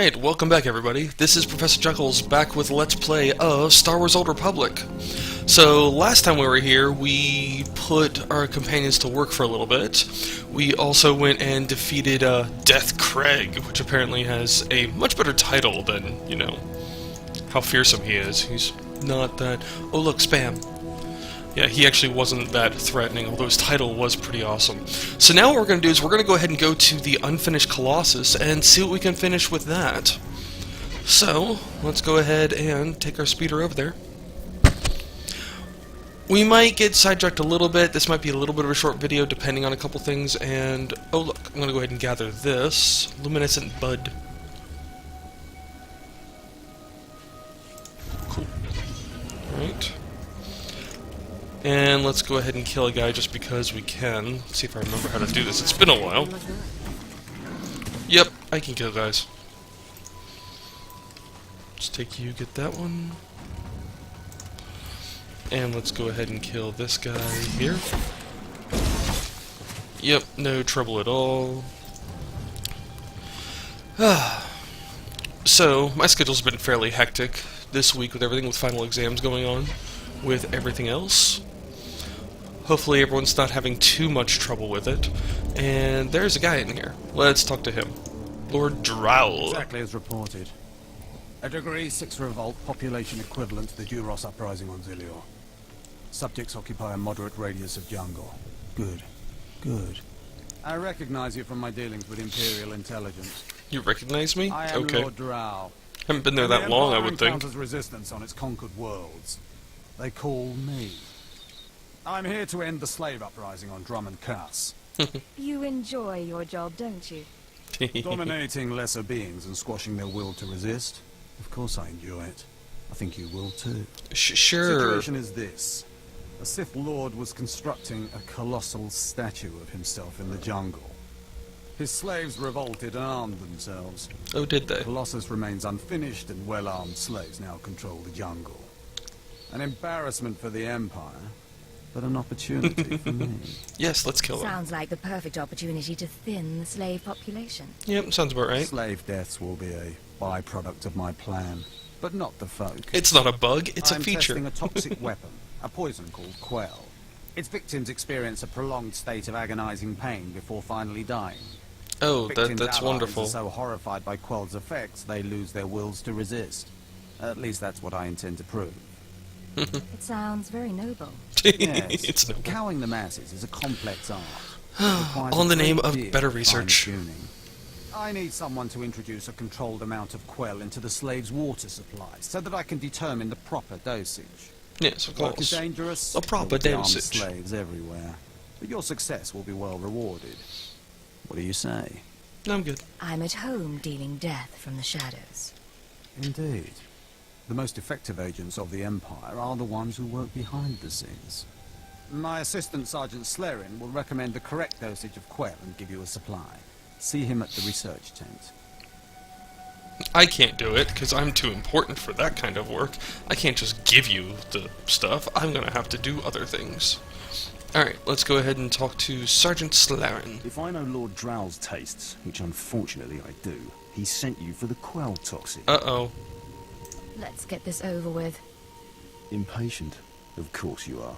Alright, welcome back everybody. This is Professor Juggles back with Let's Play of Star Wars Old Republic. So, last time we were here, we put our companions to work for a little bit. We also went and defeated Death Craig, which apparently has a much better title than, you know, how fearsome he is. He's not that... Oh look, spam. Yeah, he actually wasn't that threatening, although his title was pretty awesome. So now what we're going to do is we're going to go ahead and go to the unfinished Colossus and see what we can finish with that. So, let's go ahead and take our speeder over there. We might get sidetracked a little bit. This might be a little bit of a short video depending on a couple things. And, oh look, I'm going to go ahead and gather this. Luminescent Bud. Cool. Alright. And let's go ahead and kill a guy just because we can. Let's see if I remember how to do this. It's been a while. Yep, I can kill guys. Let's take you, get that one. And let's go ahead and kill this guy here. Yep, no trouble at all. So, my schedule's been fairly hectic this week with everything, with final exams going on, with everything else. Hopefully everyone's not having too much trouble with it. And there's a guy in here. Let's talk to him. Lord Drowl. Exactly as reported. A Degree 6 revolt, population equivalent to the Duros uprising on Zilior. Subjects occupy a moderate radius of jungle. Good. Good. I recognize you from my dealings with Imperial Intelligence. You recognize me? I am Okay. Lord Drowl. Haven't been there that long, I would think. Encounters resistance on its conquered worlds. They call me. I'm here to end the slave uprising on Drummond Cass. You enjoy your job, don't you? Dominating lesser beings and squashing their will to resist. Of course I enjoy it. I think you will too. Sure. The situation is this. A Sith Lord was constructing a colossal statue of himself in the jungle. His slaves revolted and armed themselves. Oh, did they? The Colossus remains unfinished, and well-armed slaves now control the jungle. An embarrassment for the Empire, but an opportunity for me. Yes, let's kill him. Sounds like the perfect opportunity to thin the slave population. Yep, sounds about right. Slave deaths will be a byproduct of my plan, but not the folk. It's not a bug, it's I'm a feature. testing a toxic weapon, a poison called Quell. Its victims experience a prolonged state of agonizing pain before finally dying. Oh, Victims' that's allies wonderful. are so horrified by Quell's effects, they lose their wills to resist. At least that's what I intend to prove. It sounds very noble. Yes, It's noble. cowing the masses is a complex art. It requires All in the a name great of deal better of research. fine-tuning. I need someone to introduce a controlled amount of Quell into the slave's water supply, so that I can determine the proper dosage. Yes, of Work is course. dangerous. A proper there will be armed dosage. slaves everywhere, but your success will be well rewarded. What do you say? No, I'm good. I'm at home dealing death from the shadows. Indeed. The most effective agents of the Empire are the ones who work behind the scenes. My assistant, Sergeant Slerin, will recommend the correct dosage of Quell and give you a supply. See him at the research tent. I can't do it, because I'm too important for that kind of work. I can't just give you the stuff. I'm gonna have to do other things. Alright, let's go ahead and talk to Sergeant Slerin. If I know Lord Drow's tastes, which unfortunately I do, he sent you for the Quell toxin. Uh-oh. Let's get this over with. Impatient? Of course you are.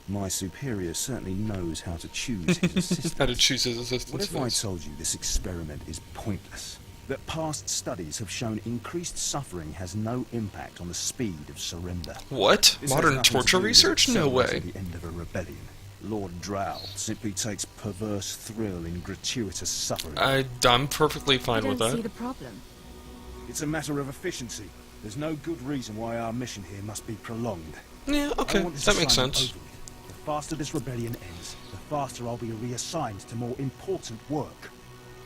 My superior certainly knows how to choose his assistant. How to choose his assistants. What if I told you this experiment is pointless? That past studies have shown increased suffering has no impact on the speed of surrender. What? This has Modern nothing to torture do with research? No celebrating way. the end of a rebellion. Lord Drow simply takes perverse thrill in gratuitous suffering. I'm perfectly I fine don't with see that. the problem. It's a matter of efficiency. There's no good reason why our mission here must be prolonged. Yeah, I okay, want this that makes assignment sense. over with. The faster this rebellion ends, the faster I'll be reassigned to more important work.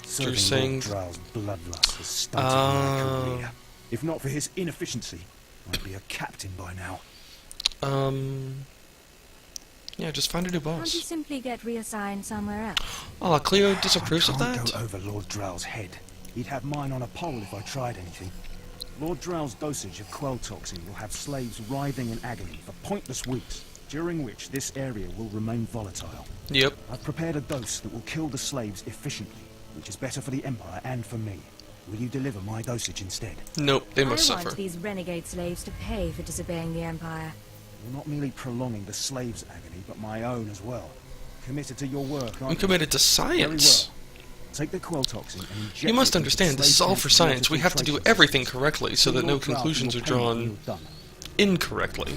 You're Serving saying... Lord Drow's bloodlust has stunted my career. If not for his inefficiency, I'd be a captain by now. Yeah, just find a new Can't you boss. simply get reassigned somewhere else? Oh, Cleo disapproves of I can't that? go over Lord Drow's head. He'd have mine on a pole if I tried anything. Lord Drow's dosage of Quell toxin will have slaves writhing in agony for pointless weeks, during which this area will remain volatile. Yep. I've prepared a dose that will kill the slaves efficiently, which is better for the Empire and for me. Will you deliver my dosage instead? Nope, they must I suffer. want these renegade slaves to pay for disobeying the Empire. You're not merely prolonging the slaves' agony, but my own as well. Committed to your work, aren't I'm you? committed to Very science. well. Take the quell toxin and inject You must it into understand, this is slave all for camps' science. We water have to do filtration everything systems. correctly so that no Lord Ralph conclusions are will pay you when drawn you're done. incorrectly.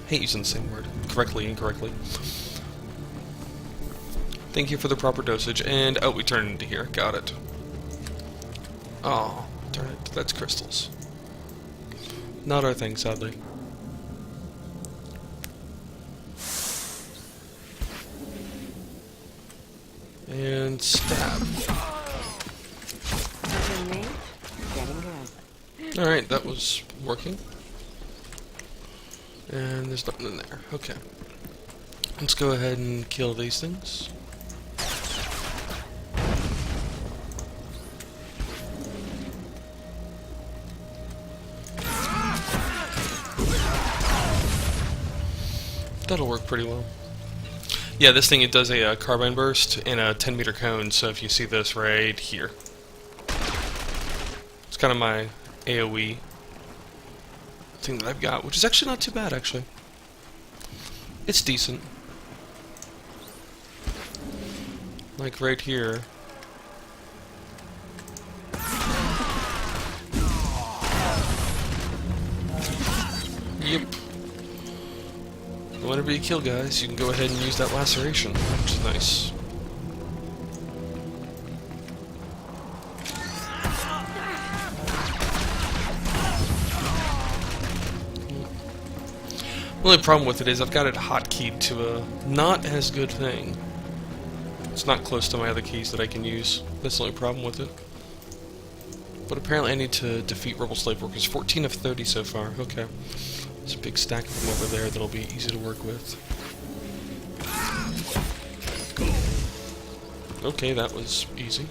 Hate using the same word. Correctly, incorrectly. Thank you for the proper dosage. And, oh, we turn it into here. Got it. Oh, darn it. That's crystals. Not our thing, sadly. And stab. Alright, that was working. And there's nothing in there. Okay. Let's go ahead and kill these things. That'll work pretty well. Yeah, this thing, it does a carbine burst in a 10-meter cone, so if you see this right here. It's kind of my AoE thing that I've got, which is actually not too bad, actually. It's decent. Like right here. Yep. Whenever you kill guys, you can go ahead and use that laceration, which is nice. The only problem with it is I've got it hotkeyed to a not as good thing. It's not close to my other keys that I can use. That's the only problem with it. But apparently I need to defeat rebel slave workers. 14 of 30 so far. Okay. There's a big stack of them over there that'll be easy to work with. Okay, that was easy.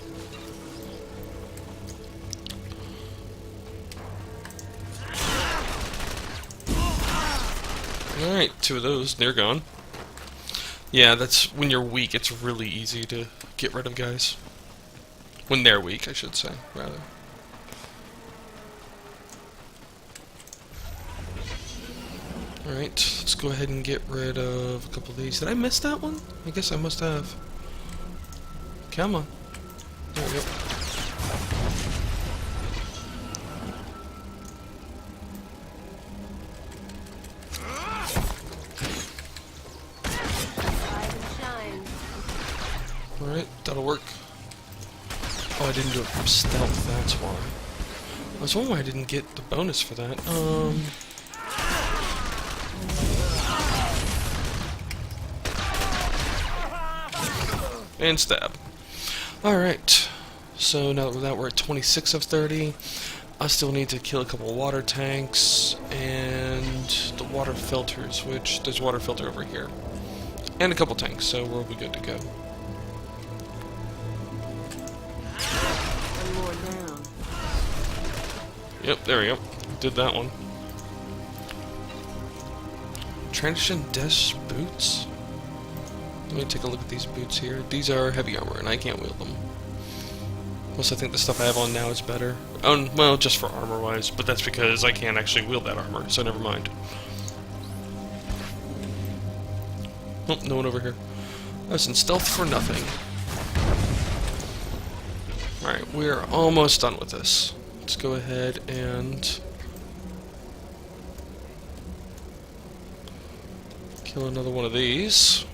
Alright, 2 of those. They're gone. Yeah, that's when you're weak, it's really easy to get rid of guys. When they're weak, I should say, rather. Alright, let's go ahead and get rid of a couple of these. Did I miss that one? I guess I must have. Come on. There we go. Alright, that'll work. Oh, I didn't do it from stealth, that's why. I was wondering why I didn't get the bonus for that. And stab. Alright. So now that we're at 26 of 30, I still need to kill a couple of water tanks and the water filters, which there's a water filter over here. And a couple tanks, so we'll be good to go. Yep, there we go. Did that one. Transition Desh boots? Let me take a look at these boots here. These are heavy armor, and I can't wield them. Plus, I think the stuff I have on now is better. Oh, well, just for armor-wise, but that's because I can't actually wield that armor, so never mind. Oh, no one over here. I was in stealth for nothing. Alright, we're almost done with this. Let's go ahead and kill another one of these.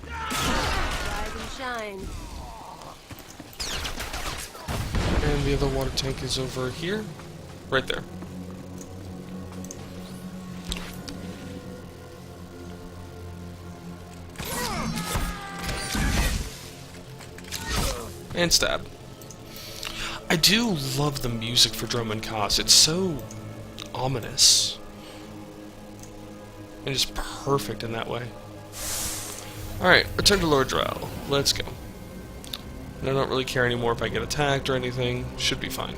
Rise and shine. And the other water tank is over here. Right there. And stab. I do love the music for Drum and Koss. It's so ominous. And just perfect in that way. Alright, return to Lord Drow. Let's go. And I don't really care anymore if I get attacked or anything. Should be fine.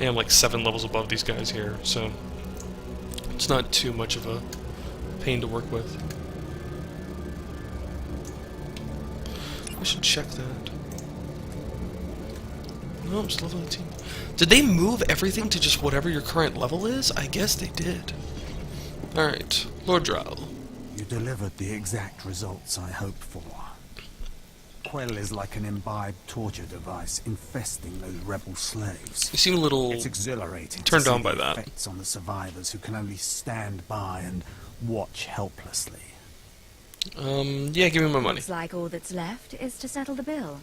I am like 7 levels above these guys here, so it's not too much of a pain to work with. I should check that. Oh, I'm still level 18. Did they move everything to just whatever your current level is? I guess they did. Alright, Lord Drow. You delivered the exact results I hoped for. Quell is like an imbibed torture device infesting those rebel slaves. You seem a little It's exhilarating turned to see on by the that. effects on the survivors who can only stand by and watch helplessly. Yeah, give me my money. Looks like all that's left is to settle the bill.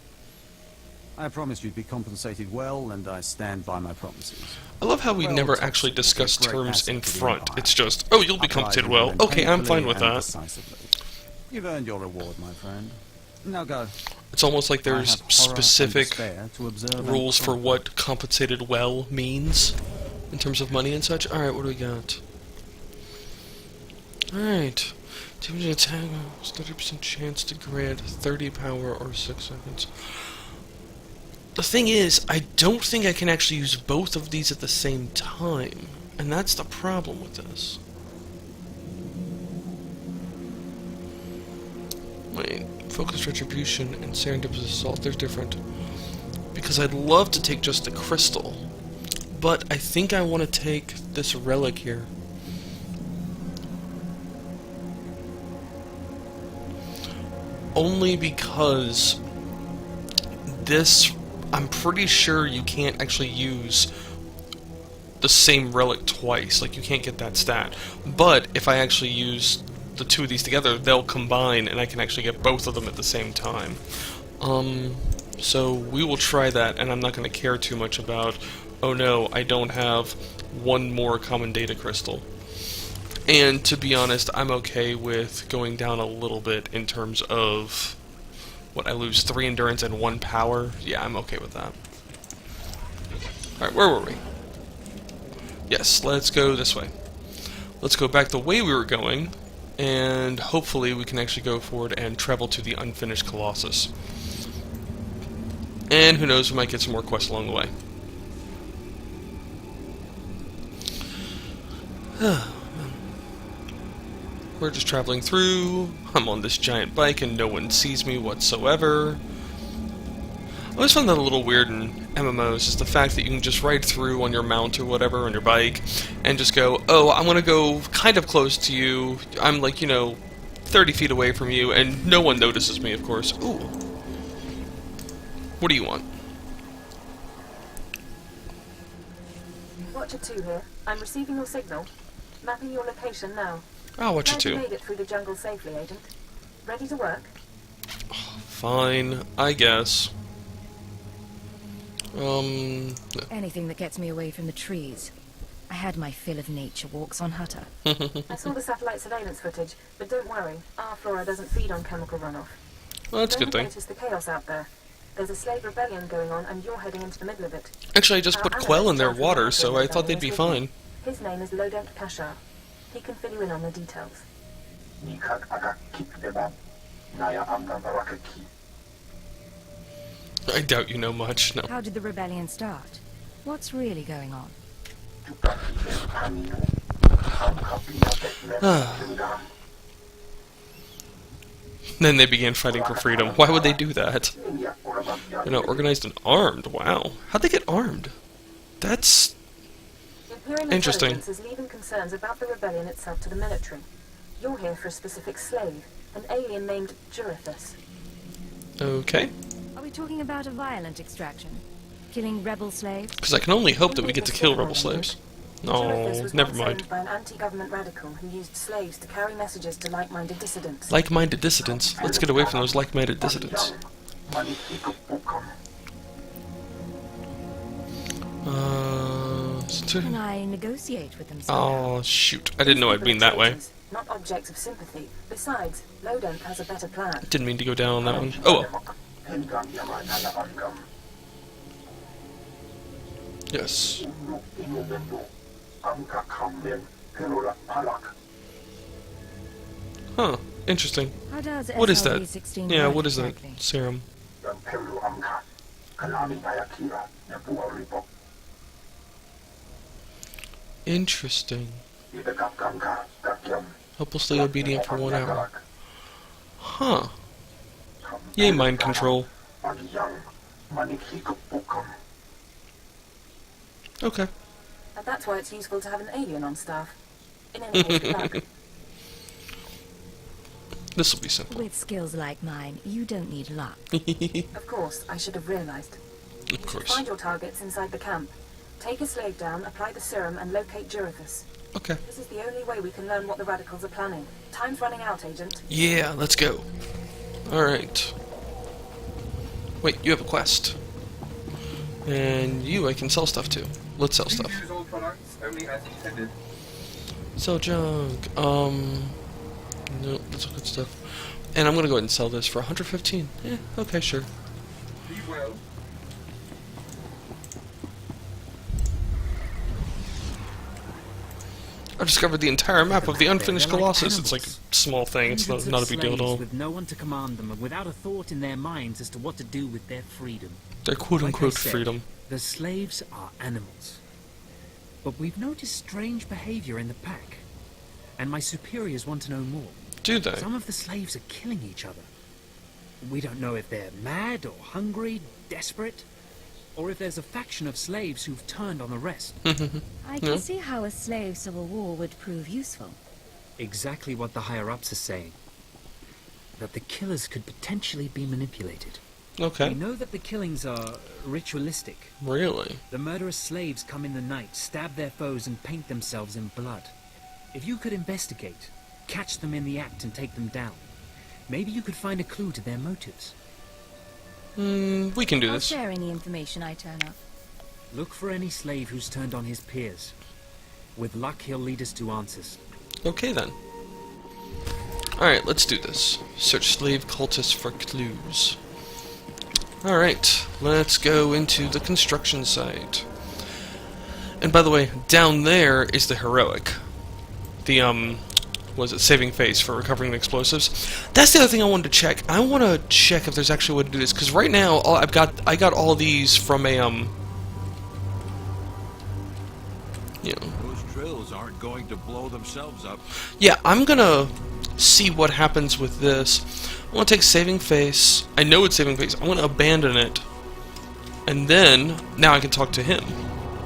I promised you'd be compensated well, and I stand by my promises. I love how we Well, never it's actually also discuss a great terms asset in to the front. Empire. It's just, oh, you'll be compensated well. Okay, I'm fine with that. Decisively. You've earned your reward, my friend. Now go. It's almost like I there's have horror and specific despair to observe rules and for conquer. what compensated well means in terms of money and such. Alright, what do we got? Alright. Damage attack, 30% chance to grant 30 power or 6 seconds. The thing is, I don't think I can actually use both of these at the same time. And that's the problem with this. Wait, focus retribution and serendipitous assault, they're different. Because I'd love to take just the crystal. But I think I want to take this relic here. Only because this, I'm pretty sure you can't actually use the same relic twice. Like, you can't get that stat. But if I actually use the two of these together, they'll combine and I can actually get both of them at the same time. So we will try that, and I'm not going to care too much about, oh no, I don't have one more common data crystal. And to be honest, I'm okay with going down a little bit in terms of what I lose 3 endurance and 1 power. Yeah, I'm okay with that. Alright, where were we? Yes, let's go this way. Let's go back the way we were going, and hopefully we can actually go forward and travel to the unfinished Colossus. And who knows, we might get some more quests along the way. We're just traveling through. I'm on this giant bike and no one sees me whatsoever. I always find that a little weird in MMOs, is the fact that you can just ride through on your mount or whatever, on your bike, and just go, oh, I'm gonna go kind of close to you. I'm like, 30 feet away from you, and no one notices me, of course. Ooh. What do you want? Watcher 2 here. I'm receiving your signal. Mapping your location now. I'll watch it Glad you too. made it through the jungle safely, Agent. Ready to work? Fine, I guess. Anything that gets me away from the trees. I had my fill of nature walks on Hutter. I saw the satellite surveillance footage, but don't worry. Our flora doesn't feed on chemical runoff. Well, that's a good thing. Noticed the chaos out there. There's a slave rebellion going on, and you're heading into the middle of it. Actually, I just put Quell in their water, so I thought they'd be fine. His name is Lodent Kashar. He can fill you in on the details. I doubt you know much, no. How did the rebellion start? What's really going on? Then they began fighting for freedom. Why would they do that? Organized and armed. Wow. How'd they get armed? That's Imperial interesting. Intelligence is leaving concerns about the rebellion itself to the military. You're here for a specific slave, an alien named Jurithus. Okay. Are we talking about a violent extraction? Killing rebel slaves? Because I can only hope that we get to kill rebel slaves. Jurithus No, was never once mind. owned by an anti-government radical who used slaves to carry messages to like-minded dissidents. Like-minded dissidents. Let's get away from those like-minded dissidents. Can I negotiate with them? Oh, shoot. I didn't know I'd mean that way. Not objects of sympathy. Besides, Lodent has a better plan. Didn't mean to go down on that one. Oh well. Yes. Huh. Interesting. How does What is that? SLV-16 Yeah, work what is that exactly? serum? Interesting. Helplessly obedient for 1 hour. Huh. Yay, mind control. Okay. And that's why it's useful to have an alien on staff. In any case, good luck. This will be simple. With skills like mine, you don't need luck. Of course, I should have realized. Of course. Find your targets inside the camp. Take a slave down, apply the serum, and locate Jurithus. Okay. This is the only way we can learn what the radicals are planning. Time's running out, Agent. Yeah, let's go. Alright. Wait, you have a quest. And you I can sell stuff to. Let's sell stuff. Use all products only as intended. Sell junk. No, that's good stuff. And I'm gonna go ahead and sell this for 115. Yeah, okay, sure. Be well. I've discovered the entire map of the unfinished They're like Colossus. It's like a small thing. It's Hundreds not of a big deal at slaves all. With no one to command them and without a thought in their minds as to what to do with their freedom. Their quote-unquote Like I said, freedom. The slaves are animals. But we've noticed strange behavior in the pack. And my superiors want to know more. Do they? Some of the slaves are killing each other. We don't know if they're mad or hungry, desperate, or if there's a faction of slaves who've turned on the rest. I can Yeah. see how a slave civil war would prove useful. Exactly what the higher-ups are saying. That the killers could potentially be manipulated. We Okay. know that the killings are ritualistic. Really? The murderous slaves come in the night, stab their foes, and paint themselves in blood. If you could investigate, catch them in the act and take them down, maybe you could find a clue to their motives. We can do I'll this. share any information I turn up. Look for any slave who's turned on his peers. With luck, he'll lead us to answers. Okay then. Alright, let's do this. Search slave cultists for clues. Alright, let's go into the construction site. And by the way, down there is the heroic. The, was it saving face for recovering the explosives? That's the other thing I wanted to check. I want to check if there's actually a way to do this, because right now, I got all these from a, you know. Those drills aren't going to blow themselves up. Yeah, I'm gonna see what happens with this. I want to take saving face. I know it's saving face. I want to abandon it. And then, now I can talk to him.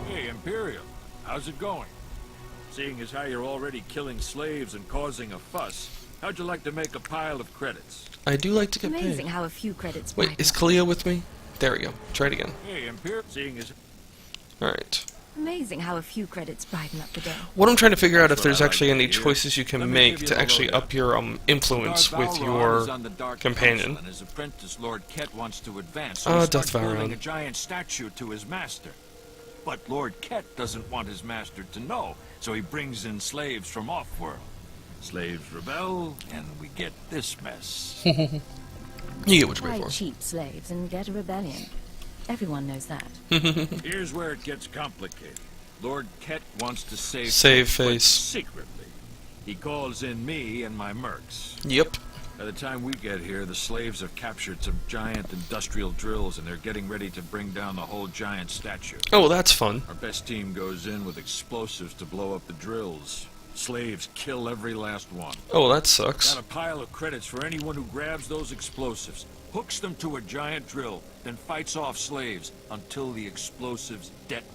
Hey, Imperial, how's it going? Seeing as how you're already killing slaves and causing a fuss, how'd you like to make a pile of credits? I do like to get Amazing paid. how a few credits Wait, brighten is up. Kalia with me? There we go. Try it again. Hey, Imperial, seeing as... Alright. Amazing how a few credits brighten up the day. What I'm trying to figure out if That's what there's I like actually to any hear. choices you Let can me make give you to the actually lowdown. up your influence Darth with Valron your is on the Dark companion. Council, and his apprentice, Lord Ket, wants to advance. Ah, So he Darth starts building Valron. a giant statue to his master. But Lord Ket doesn't want his master to know, so he brings in slaves from off-world. Slaves rebel, and we get this mess. You get what you pay Buy for. cheap slaves and get a rebellion. Everyone knows that. Here's where it gets complicated. Lord Ket wants to save Save but face. secretly. He calls in me and my mercs. Yep. By the time we get here, the slaves have captured some giant industrial drills, and they're getting ready to bring down the whole giant statue. Oh, well, that's fun. Our best team goes in with explosives to blow up the drills. Slaves kill every last one. Oh, well, that sucks. Got a pile of credits for anyone who grabs those explosives, hooks them to a giant drill, then fights off slaves until the explosives detonate.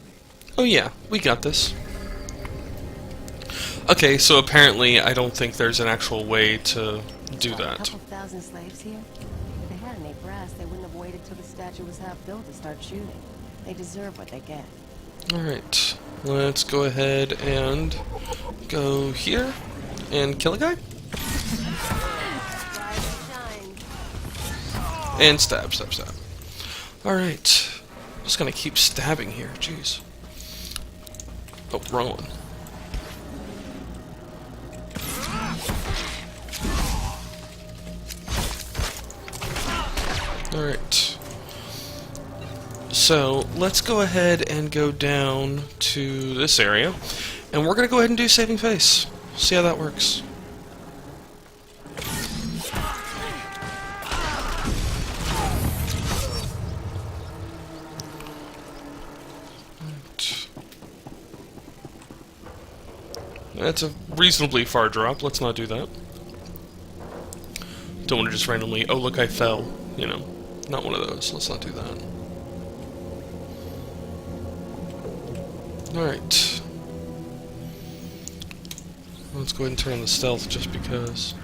Oh yeah, we got this. Okay, so apparently I don't think there's an actual way to do A that. couple thousand slaves here. If they had any brass, they wouldn't have waited till the statue was half built to start shooting. They deserve what they get. Alright, let's go ahead and go here and kill a guy. And stab, stab, stab. Alright. Just gonna keep stabbing here, jeez. Oh, wrong one. Alright. So, let's go ahead and go down to this area. And we're gonna go ahead and do saving face. See how that works. That's a reasonably far drop. Let's not do that. Don't want to just randomly, oh look, I fell. You know, not one of those. Let's not do that. Alright. Let's go ahead and turn on the stealth just because.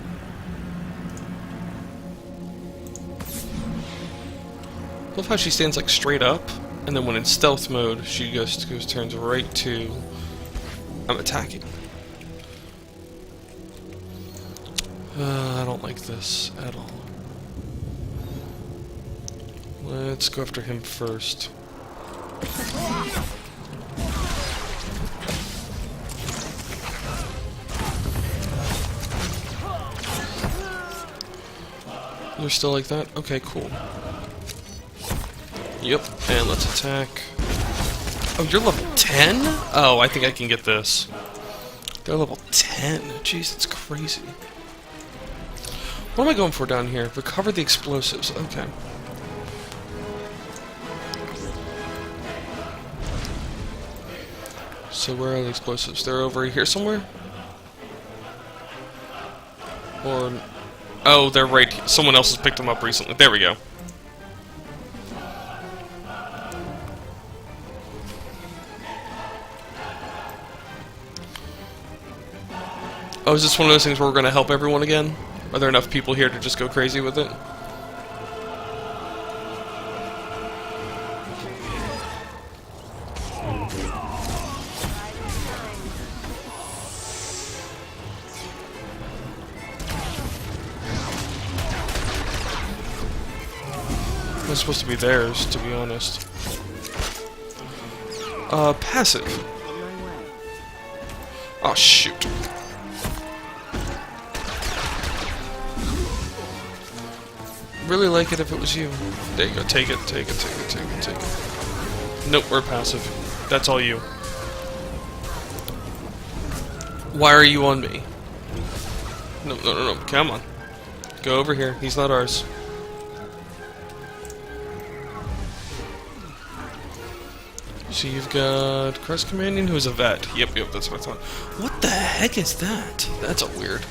Love how she stands like straight up, and then when in stealth mode, she turns right to I'm attacking. I don't like this at all. Let's go after him first. You're still like that? Okay, cool. Yep, and let's attack. Oh, you're level 10? Oh, I think I can get this. They're level 10. Jeez, that's crazy. What am I going for down here? Recover the explosives. Okay. So where are the explosives? They're over here somewhere? Or... Oh, they're right here. Someone else has picked them up recently. There we go. Oh, is this one of those things where we're going to help everyone again? Are there enough people here to just go crazy with it? It's supposed to be theirs, to be honest. Passive. Oh, shoot. Really like it if it was you. There you go. Take it, take it, take it, take it, take it. Nope, we're passive. That's all you. Why are you on me? No, no, no, no. Come on. Go over here. He's not ours. So you've got Crest Companion, who's a vet. Yep, yep, that's what I thought. What the heck is that? That's a weird.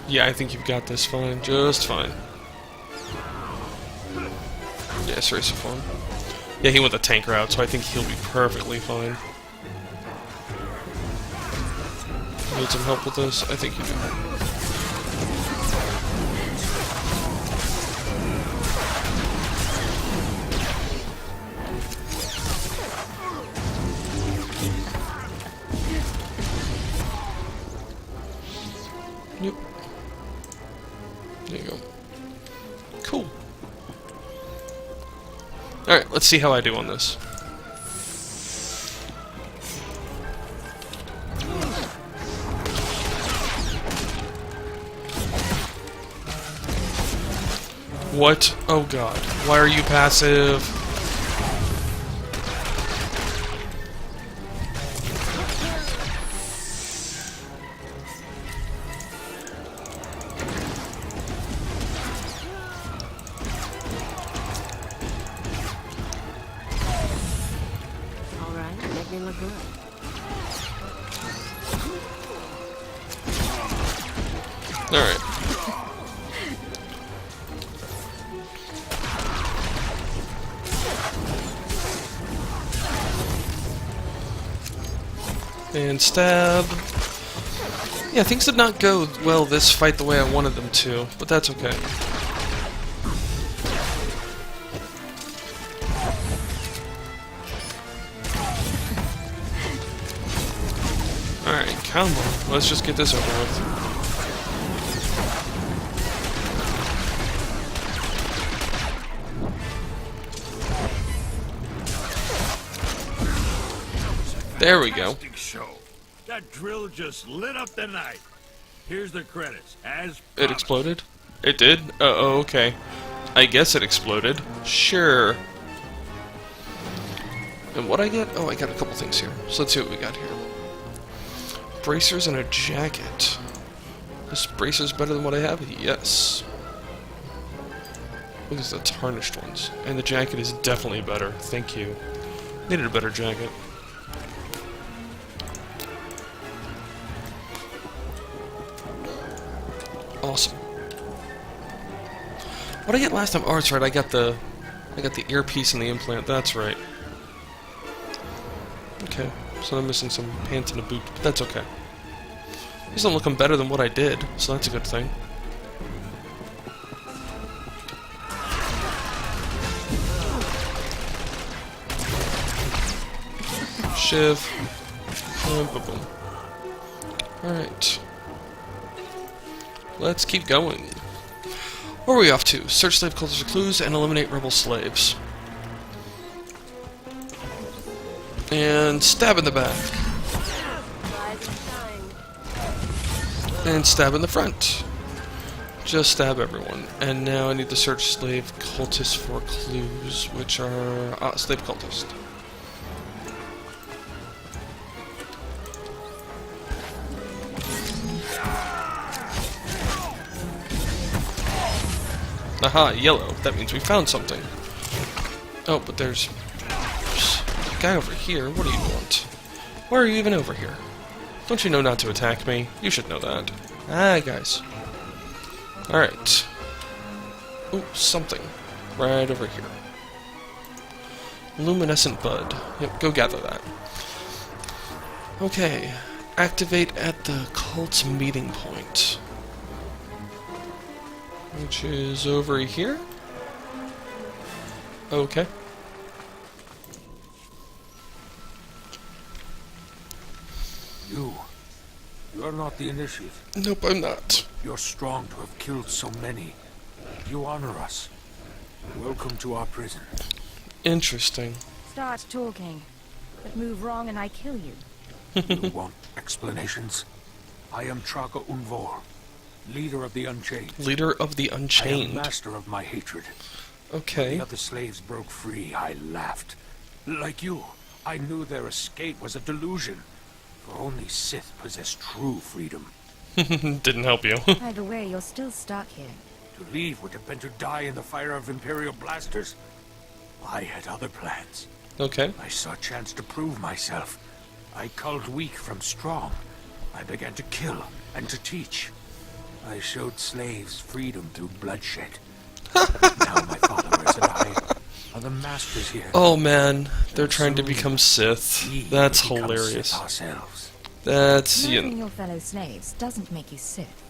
Yeah, I think you've got this fine. Just fine. Yeah, Seraphon. Yeah, he went the tank route, so I think he'll be perfectly fine. Need some help with this? I think you do. Yep. There you go. Cool. Alright, let's see how I do on this. What? Oh god. Why are you passive? Make me look good. Alright. And stab. Yeah, things did not go well this fight the way I wanted them to, but that's okay. Alright, come on. Let's just get this over with. There we go. Show. That drill just lit up the night. Here's the credits, as promised. It exploded? It did? Oh, okay. I guess it exploded. Sure. And what I get? Oh, I got a couple things here. So let's see what we got here. Bracers and a jacket. This bracer's better than what I have? Yes. Look at the tarnished ones. And the jacket is definitely better. Thank you. Needed a better jacket. Awesome. What did I get last time? Oh, that's right, I got the I got the earpiece and the implant, that's right. Okay, so I'm missing some pants and a boot, but that's okay. These don't looking better than what I did, so that's a good thing. Shiv. And boom, boom. Alright. Let's keep going. Where are we off to? Search slave cultures for clues and eliminate rebel slaves. And stab in the back. And stab in the front. Just stab everyone. And now I need to search slave cultists for clues, which are... slave cultist. Aha, yellow. That means we found something. Oh, but there's a guy over here. What do you want? Why are you even over here? Don't you know not to attack me? You should know that. Ah, guys. Alright. Ooh, something. Right over here. Luminescent bud. Yep, go gather that. Okay. Activate at the cult's meeting point. Which is over here? Okay. You're not the initiate. Nope, I'm not. You're strong to have killed so many. You honor us. Welcome to our prison. Interesting. Start talking, but move wrong and I kill you. You want explanations? I am Traga Unvor, leader of the Unchained. Leader of the Unchained. I am master of my hatred. Okay. When the other slaves broke free, I laughed. Like you, I knew their escape was a delusion. For only Sith possess true freedom. Didn't help you. Either way, you're still stuck here. To leave would have been to die in the fire of Imperial blasters. I had other plans. Okay. I saw a chance to prove myself. I culled weak from strong. I began to kill and to teach. I showed slaves freedom through bloodshed. Now my followers and I are the masters here. Oh man, they're trying to become Sith. That's hilarious. Sith ourselves. That's Murdering your fellow slaves doesn't make you Sith.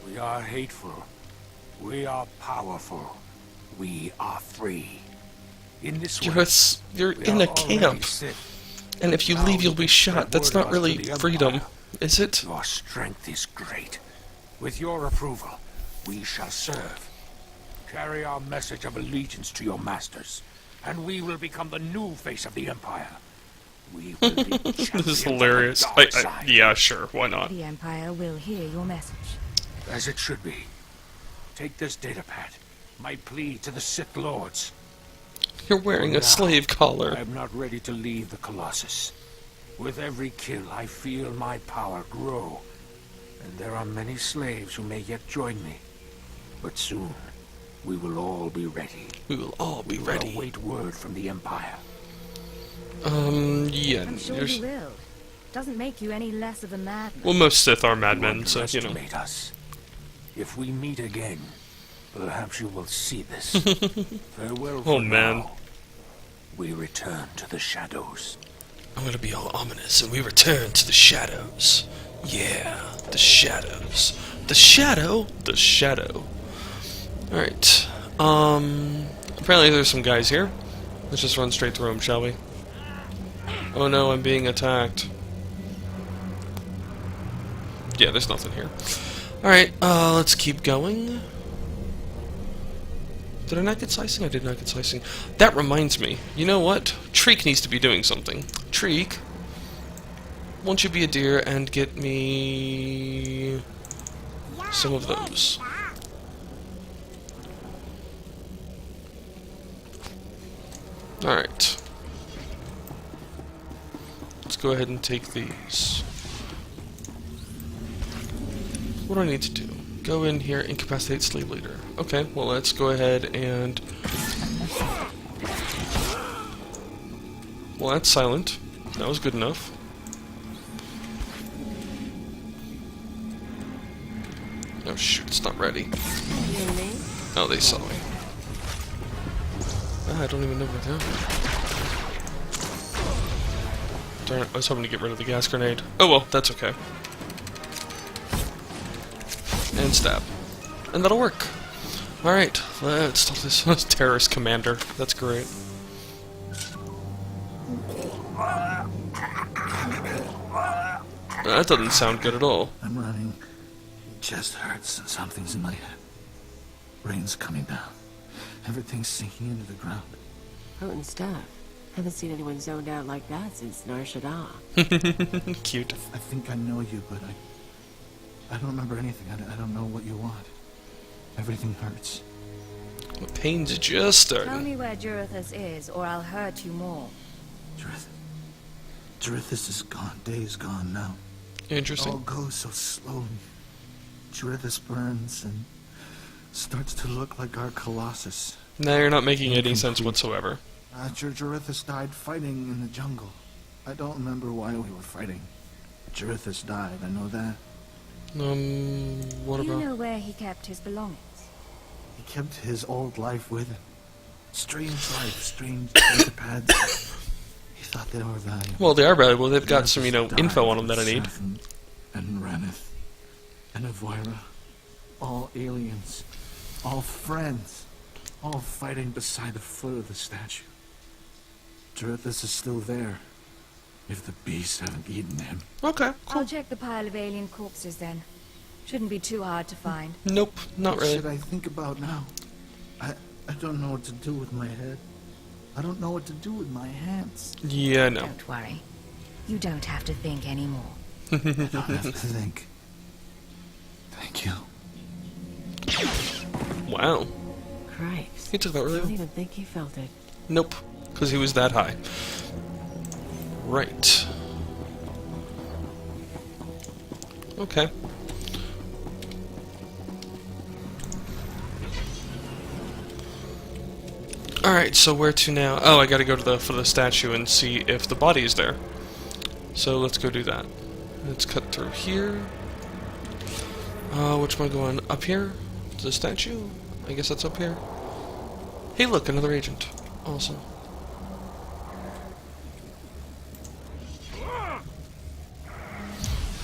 We are hateful. We are powerful. We are free. In this way, you're in a camp, and if you leave, you'll be shot. That's not really freedom, is it? Your strength is great. With your approval, we shall serve. Carry our message of allegiance to your masters, and we will become the new face of the Empire. We will be This is hilarious. Yeah, sure, why not? The Empire will hear your message. As it should be. Take this datapad, my plea to the Sith Lords. You're wearing a slave collar. I am not ready to leave the Colossus. With every kill, I feel my power grow. And there are many slaves who may yet join me. But soon, we will all be ready. We will all be ready. We will await word from the Empire. Yeah. I'm sure you will. Doesn't make you any less of a madman. Well, most Sith are madmen, so, you know. Us. If we meet again, perhaps you will see this. Farewell for man. now. We return to the shadows. I'm gonna be all ominous, and we return to the shadows. Yeah, the shadows. The shadow? The shadow. Alright. Apparently there's some guys here. Let's just run straight through them, shall we? Oh no, I'm being attacked. Yeah, there's nothing here. Alright, let's keep going. Did I not get slicing? I did not get slicing. That reminds me. You know what? Treek needs to be doing something. Treek, won't you be a dear and get me some of those? Alright. Let's go ahead and take these. What do I need to do? Go in here, incapacitate slave leader. Okay, well let's go ahead and... Well, that's silent. That was good enough. Oh shoot, it's not ready. Oh, they saw me. I don't even know where they are. Darn it, I was hoping to get rid of the gas grenade. Oh well, that's okay. And stab. And that'll work. Alright, let's stop this terrorist commander. That's great. That doesn't sound good at all. I'm running. Chest hurts and something's in my head. Rain's coming down. Everything's sinking into the ground. Potent stuff. Haven't seen anyone zoned out like that since Nar Shaddaa. Cute. I think I know you, but I don't remember anything. I don't know what you want. Everything hurts. The pain's just Tell starting. me where Jurithus is, or I'll hurt you more. Jurithus is gone. Day's gone now. It all Interesting. goes so slowly. Jurithus burns and starts to look like our Colossus. Now you're not making any sense whatsoever. Jurithus died fighting in the jungle. I don't remember why we were fighting. Jurithus died, I know that. What Do you about... know where he kept his belongings? He kept his old life with him. Strange life, strange data pads. He thought they were valuable. Well, they are valuable. They've got some, Jurithus info died on them that I with need. Seth and Raneth and Avoira. All aliens. All friends. All fighting beside the foot of the statue. Jurithus is still there. If the beasts haven't eaten him. Okay, I'll cool. check the pile of alien corpses then. Shouldn't be too hard to find. Nope, not What really. should I think about now? I don't know what to do with my head. I don't know what to do with my hands. Yeah, no. Don't worry. You don't have to think anymore. I don't have to think. Thank you. Wow. Christ. He took that I really don't well. even think he felt it. Nope, because he was that high. Right. Okay. Alright, so where to now? Oh, I gotta go to for the statue and see if the body is there. So let's go do that. Let's cut through here. Which am I going? Up here? To the statue? I guess that's up here. Hey look, another agent. Awesome.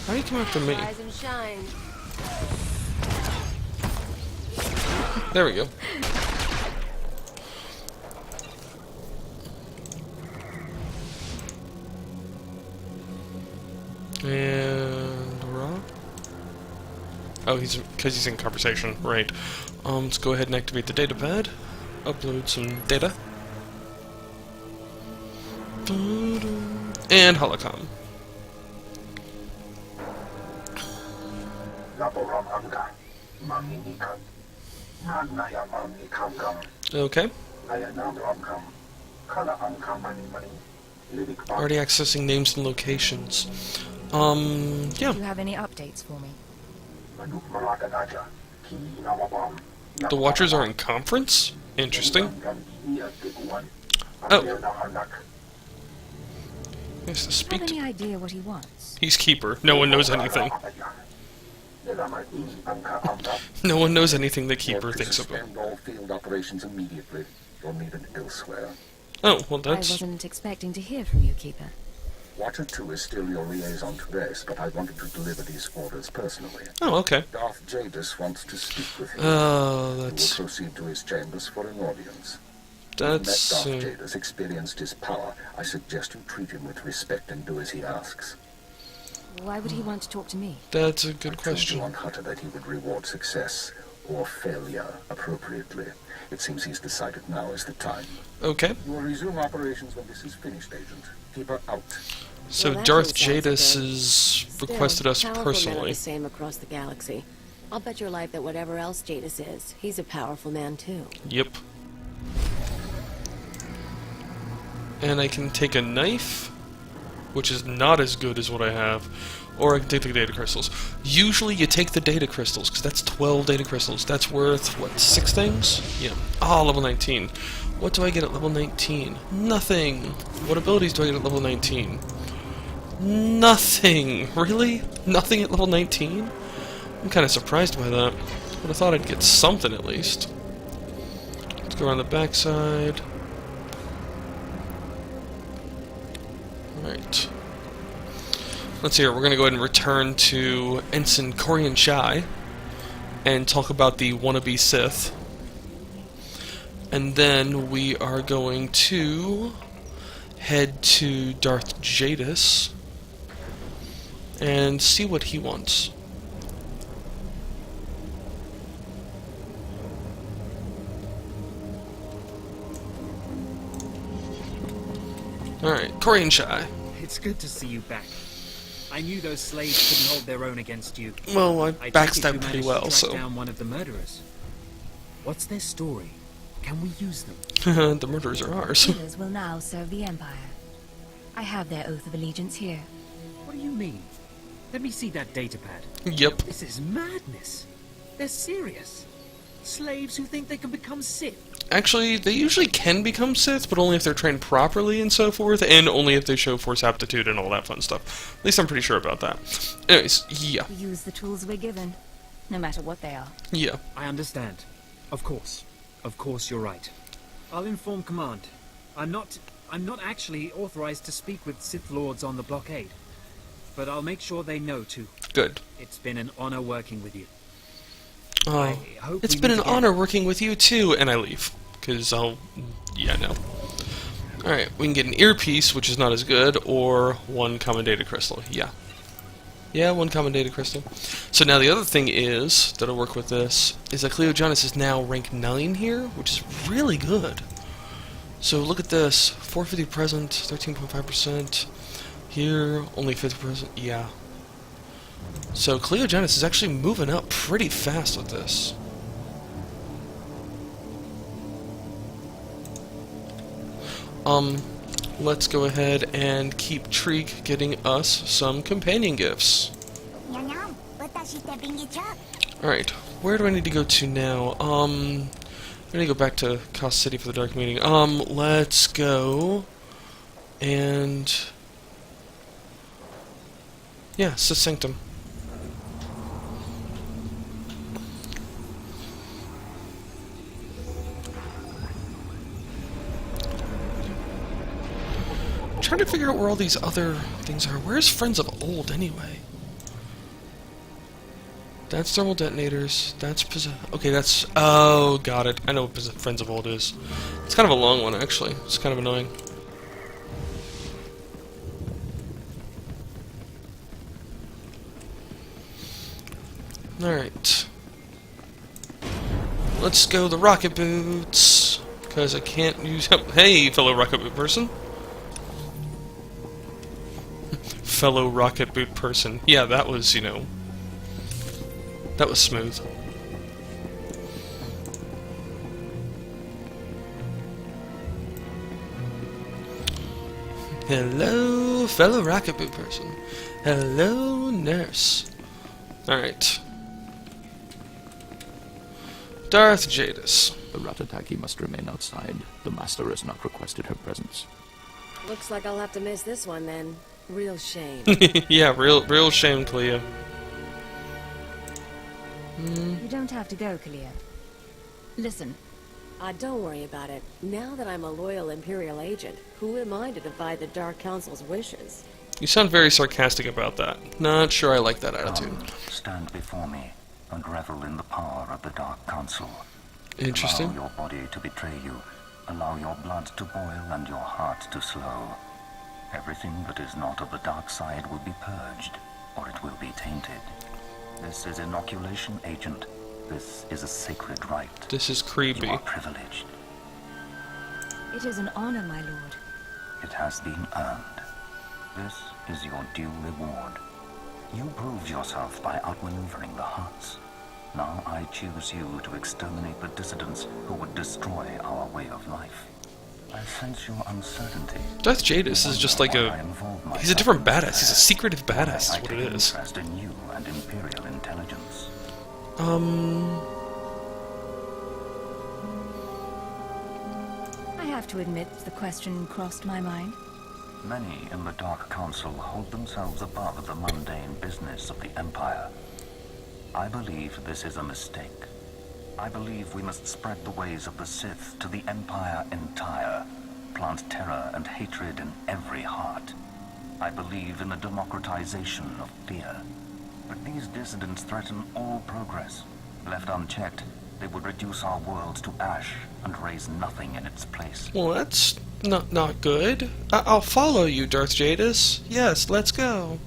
Why are you coming after me? Rise and shine. There we go. And Ra? Oh, because he's in conversation, right? Let's go ahead and activate the data pad. Upload some data. And holocom. Okay. Already accessing names and locations. Yeah. Do you have any updates for me? The Watchers are in conference? Interesting. Oh. Yes, to Do you speak have to... any idea what he wants? He's Keeper. No one knows anything. No one knows anything the Keeper thinks of him. Suspend all field operations immediately. You're needed elsewhere. Oh, well I that's... wasn't expecting to hear from you, Keeper. Watcher 2 is still your liaison to base, but I wanted to deliver these orders personally. Oh, okay. Darth Jadus wants to speak with you. Oh, You will that's... proceed to his chambers for an audience. That's... Darth Jadus experienced his power. I suggest you treat him with respect and do as he asks. Why would he want to talk to me? That's a good I told question. you on Hutter that he would reward success or failure appropriately. It seems he's decided now is the time. Okay. You will resume operations when this is finished, Agent. Keeper out. So Well, that Darth sounds good. Jadus has requested us Powerful men are personally. the same across the galaxy. I'll bet your life that whatever else Jadus is, he's a powerful man too. Yep. And I can take a knife, which is not as good as what I have, or I can take the data crystals. Usually you take the data crystals, because that's 12 data crystals. That's worth, what, 6 things? Yeah. Ah, level 19. What do I get at level 19? Nothing. What abilities do I get at level 19? Nothing. Really? Nothing at level 19? I'm kind of surprised by that. But I thought I'd get something at least. Let's go around the backside. Alright. Let's see here. We're going to go ahead and return to Ensign Corian Shai and talk about the wannabe Sith. And then we are going to head to Darth Jadus and see what he wants. Alright, Corian Shai. It's good to see you back. I knew those slaves couldn't hold their own against you. Well, I take it backstabbed you pretty managed well, to track so... down one of the murderers. What's their story? Can we use them? The murderers are ours. Killers will now serve the Empire. I have their oath of allegiance here. What do you mean? Let me see that datapad. Yep. This is madness. They're serious. Slaves who think they can become Sith. Actually, they usually can become Sith, but only if they're trained properly and so forth, and only if they show Force aptitude and all that fun stuff. At least I'm pretty sure about that. Anyways, yeah. We use the tools we're given, no matter what they are. Yeah. I understand. Of course. Of course you're right. I'll inform Command. I'm not actually authorized to speak with Sith Lords on the blockade. But I'll make sure they know too. Good. It's been an honor working with you. It's been an honor working with you too, and I leave. Because yeah, no. Alright, we can get an earpiece, which is not as good, or one common data crystal. Yeah. Yeah, one common data crystal. So now the other thing is, that'll work with this, is that Cleo Jadus is now rank 9 here, which is really good. So look at this, 450 present, 13.5%. Here, only 50%, yeah. So Cleo Jadus is actually moving up pretty fast with this. Let's go ahead and keep Treek getting us some companion gifts. Alright, where do I need to go to now? I need to go back to Cost City for the Dark Meeting. Let's go and... yeah, Sith Sanctum. I'm trying to figure out where all these other things are. Where's Friends of Old, anyway? That's thermal detonators. That's... okay, that's... oh, got it. I know what Friends of Old is. It's kind of a long one, actually. It's kind of annoying. Alright. Let's go the rocket boots. Because I can't use... hey, fellow rocket boot person. Fellow rocket boot person. Yeah, that was, you know... that was smooth. Hello, fellow rocket boot person. Hello, nurse. Alright. Darth Jadus. The Ratataki must remain outside. The Master has not requested her presence. Looks like I'll have to miss this one then. Real shame. Yeah, real shame, Cleo. You don't have to go, Kalia. Listen. Don't worry about it. Now that I'm a loyal Imperial agent, who am I to defy the Dark Council's wishes? You sound very sarcastic about that. Not sure I like that attitude. Stand before me and revel in the power of the Dark Council. Interesting. Allow your body to betray you. Allow your blood to boil and your heart to slow. Everything that is not of the dark side will be purged, or it will be tainted. This is inoculation, Agent. This is a sacred right. This is creepy. You are privileged. It is an honor, my lord. It has been earned. This is your due reward. You proved yourself by outmaneuvering the Huts. Now I choose you to exterminate the dissidents who would destroy our way of life. I sense your uncertainty. Darth Jadus is just like a... he's a different badass. He's a secretive badass, is what it is. Interest in you and Imperial Intelligence. I have to admit the question crossed my mind. Many in the Dark Council hold themselves above the mundane business of the Empire. I believe this is a mistake. I believe we must spread the ways of the Sith to the Empire entire, plant terror and hatred in every heart. I believe in the democratization of fear. But these dissidents threaten all progress. Left unchecked, they would reduce our world to ash and raise nothing in its place. Well, that's not good. I'll follow you, Darth Jadus. Yes, let's go.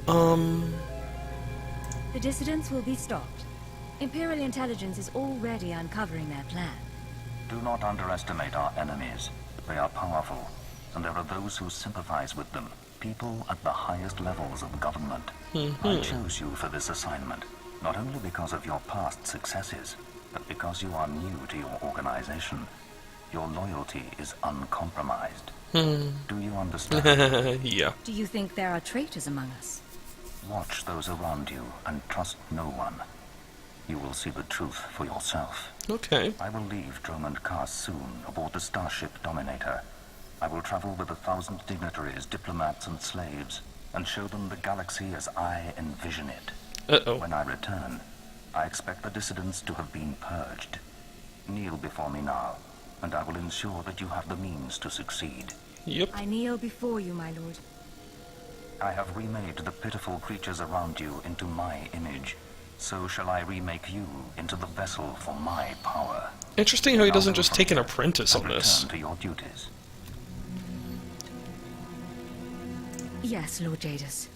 The dissidents will be stopped. Imperial Intelligence is already uncovering their plan. Do not underestimate our enemies. They are powerful, and there are those who sympathize with them. People at the highest levels of government. I chose you for this assignment, not only because of your past successes, but because you are new to your organization. Your loyalty is uncompromised. Do you understand? Yeah. Do you think there are traitors among us? Watch those around you and trust no one. You will see the truth for yourself. Okay. I will leave Dromund Kaas soon aboard the starship Dominator. I will travel with 1,000 dignitaries, diplomats, and slaves, and show them the galaxy as I envision it. Uh-oh. When I return, I expect the dissidents to have been purged. Kneel before me now, and I will ensure that you have the means to succeed. Yep. I kneel before you, my lord. I have remade the pitiful creatures around you into my image. So shall I remake you into the vessel for my power. Interesting how he doesn't just take an here apprentice and on this. return to your duties. Yes, Lord Jadus.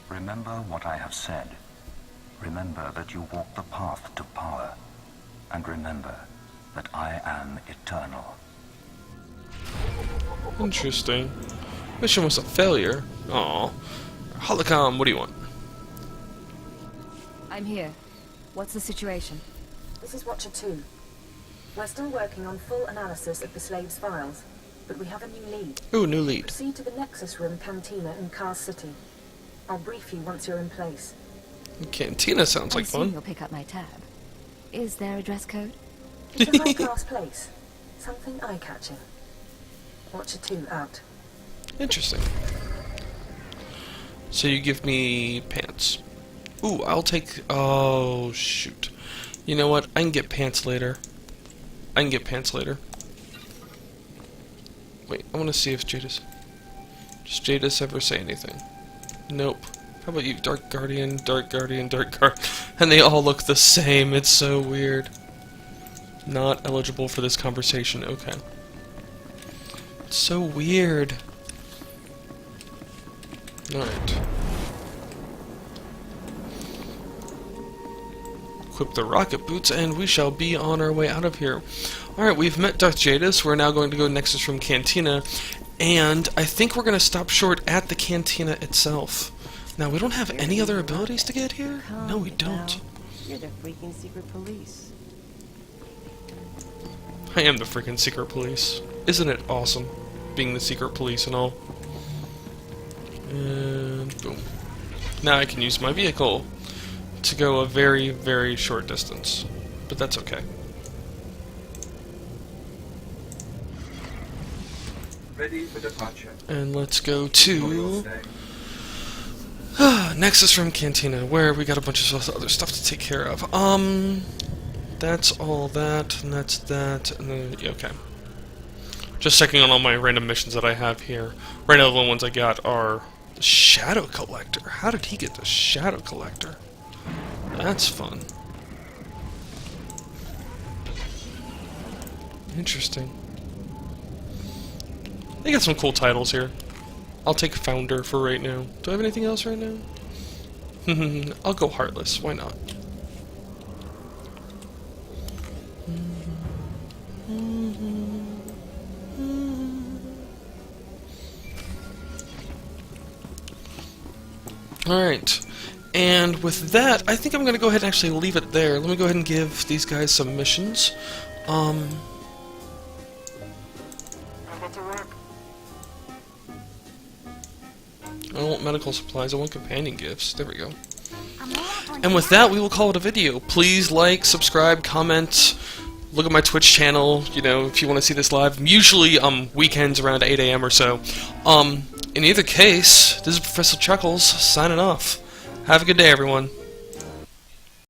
Remember what I have said. Remember that you walk the path to power. And remember that I am eternal. Interesting. Mission was a failure. Aw. Holocom, what do you want? I'm here. What's the situation? This is Watcher 2. We're still working on full analysis of the slaves' files, but we have a new lead. Ooh, new lead. Proceed to the Nexus Room Cantina in Kaas City. I'll brief you once you're in place. Cantina sounds like I assume fun. you'll pick up my tab. Is there a dress code? It's a high-class place. Something eye-catching. Watcher 2 out. Interesting. So you give me pants. Ooh, I'll take... Oh, shoot. You know what? I can get pants later. I can get pants later. Wait, I want to see if Jadus... Does Jadus ever say anything? Nope. How about you? Dark Guardian, Dark Guardian, Dark Guard... And they all look the same. It's so weird. Not eligible for this conversation. Okay. It's so weird. Alright. Equip the rocket boots, and we shall be on our way out of here. Alright, we've met Darth Jadus. We're now going to go Nexus Room Cantina, and I think we're going to stop short at the Cantina itself. Now, we don't have any other abilities to get here? No, we don't. You're the freaking secret police. I am the freaking secret police. Isn't it awesome, being the secret police and all? And boom. Now I can use my vehicle to go a very, very short distance. But that's okay. Ready for departure. And let's go to Nexus Room Cantina, where we got a bunch of other stuff to take care of. That's all that, and that's that, and then, yeah, okay. Just checking on all my random missions that I have here. Right now, the only ones I got are the Shadow Collector. How did he get the Shadow Collector? That's fun. Interesting. They got some cool titles here. I'll take Founder for right now. Do I have anything else right now? I'll go Heartless. Why not? Alright. And with that, I think I'm going to go ahead and actually leave it there. Let me go ahead and give these guys some missions. I don't want medical supplies, I want companion gifts. There we go. And with that, we will call it a video. Please like, subscribe, comment, look at my Twitch channel, you know, if you want to see this live. Usually, weekends around 8 AM or so. In either case, this is Professor Chuckles, signing off. Have a good day, everyone.